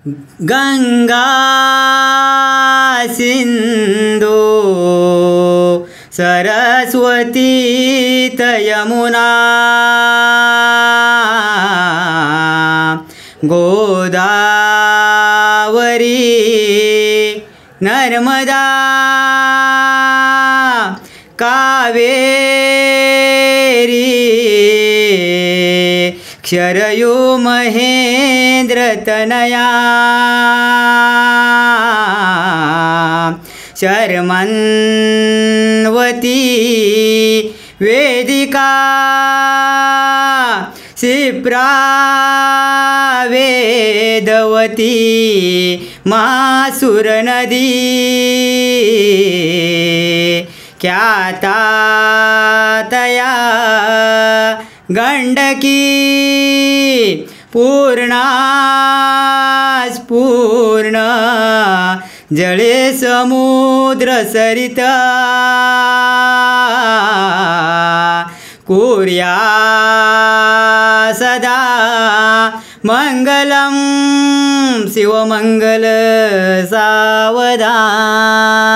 गंगा सिंधु सरस्वती यमुना गोदावरी नर्मदा कावेरी क्षरयू महेंद्र तनया शर्मन्वती वेदिका क्षिप्रा वेदवती मासुर नदी ख्याता तया गंडकी पूर्णा पूर्ण जळे समुद्र सरिता कुर्या सदा मंगलम शिवमंगल सावधान।